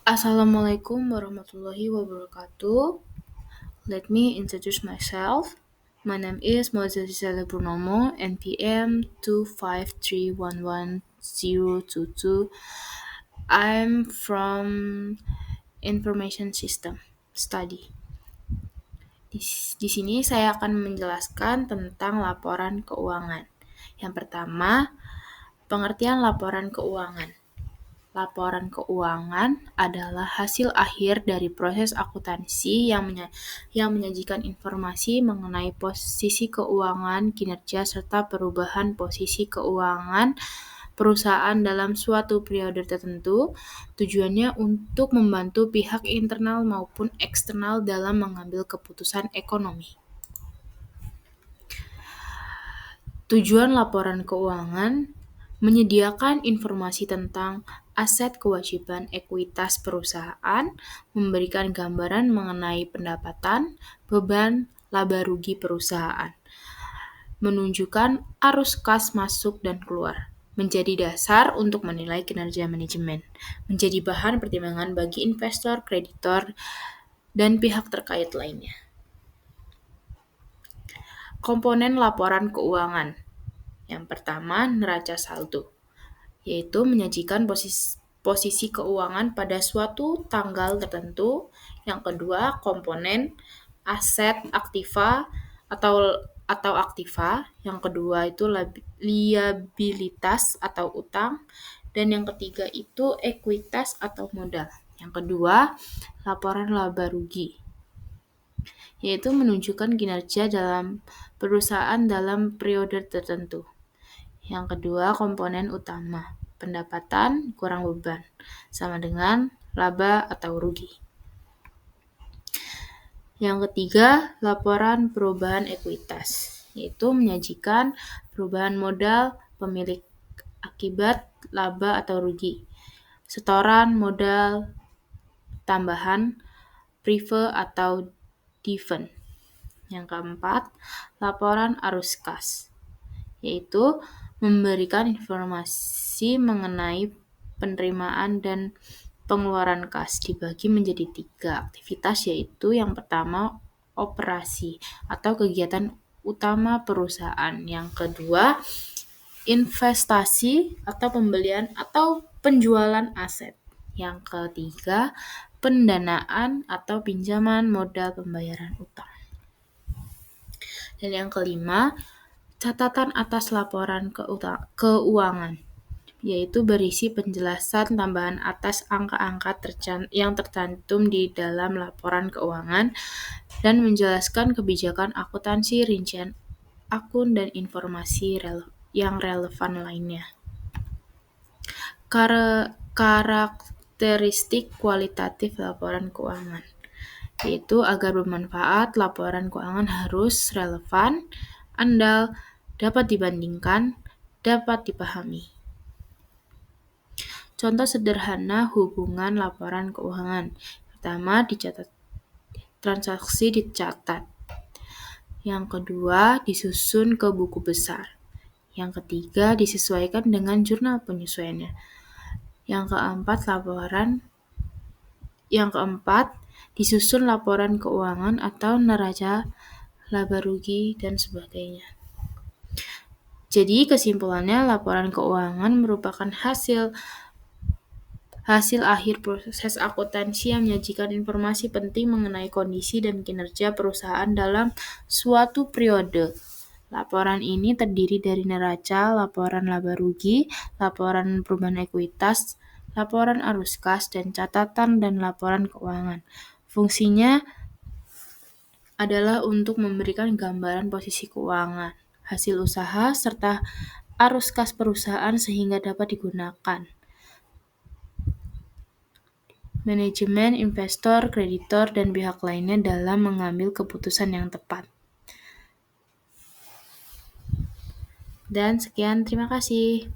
Assalamualaikum warahmatullahi wabarakatuh. Let me introduce myself. My name is Moses Giselle Purnomo, NPM 253110022. I'm from Information System Study. Di sini saya akan menjelaskan tentang laporan keuangan. Yang pertama, pengertian laporan keuangan. Laporan keuangan adalah hasil akhir dari proses akuntansi yang menyajikan informasi mengenai posisi keuangan, kinerja, serta perubahan posisi keuangan perusahaan dalam suatu periode tertentu. Tujuannya untuk membantu pihak internal maupun eksternal dalam mengambil keputusan ekonomi. Tujuan laporan keuangan menyediakan informasi tentang aset, kewajiban, ekuitas perusahaan, memberikan gambaran mengenai pendapatan, beban, laba rugi perusahaan, menunjukkan arus kas masuk dan keluar, menjadi dasar untuk menilai kinerja manajemen, menjadi bahan pertimbangan bagi investor, kreditor, dan pihak terkait lainnya. Komponen laporan keuangan. Yang pertama, neraca saldo, yaitu menyajikan posisi keuangan pada suatu tanggal tertentu. Yang kedua, komponen aset aktiva atau aktiva. Yang kedua itu liabilitas atau utang. Dan yang ketiga itu ekuitas atau modal. Yang kedua, laporan laba rugi, yaitu menunjukkan kinerja dalam perusahaan dalam periode tertentu. Yang kedua, komponen utama, pendapatan kurang beban, sama dengan laba atau rugi. Yang ketiga, laporan perubahan ekuitas, yaitu menyajikan perubahan modal pemilik akibat laba atau rugi, setoran modal tambahan, prive atau dividend. Yang keempat, laporan arus kas, yaitu memberikan informasi mengenai penerimaan dan pengeluaran kas, dibagi menjadi 3 aktivitas, yaitu yang pertama operasi atau kegiatan utama perusahaan, yang kedua investasi atau pembelian atau penjualan aset, yang ketiga pendanaan atau pinjaman modal pembayaran utang. Dan yang kelima, catatan atas laporan keuangan, yaitu berisi penjelasan tambahan atas angka-angka yang tercantum di dalam laporan keuangan dan menjelaskan kebijakan akuntansi, rincian akun, dan informasi yang relevan lainnya. Karakteristik kualitatif laporan keuangan, yaitu agar bermanfaat, laporan keuangan harus relevan, andal, dapat dibandingkan, dapat dipahami. Contoh sederhana hubungan laporan keuangan. Pertama, transaksi dicatat. Yang kedua, disusun ke buku besar. Yang ketiga, disesuaikan dengan jurnal penyesuaiannya. Yang keempat, disusun laporan keuangan atau neraca laba rugi dan sebagainya. Jadi kesimpulannya, laporan keuangan merupakan hasil akhir proses akuntansi yang menyajikan informasi penting mengenai kondisi dan kinerja perusahaan dalam suatu periode. Laporan ini terdiri dari neraca, laporan laba rugi, laporan perubahan ekuitas, laporan arus kas, dan catatan dan laporan keuangan. Fungsinya adalah untuk memberikan gambaran posisi keuangan, hasil usaha, serta arus kas perusahaan sehingga dapat digunakan manajemen, investor, kreditor, dan pihak lainnya dalam mengambil keputusan yang tepat. Dan sekian, terima kasih.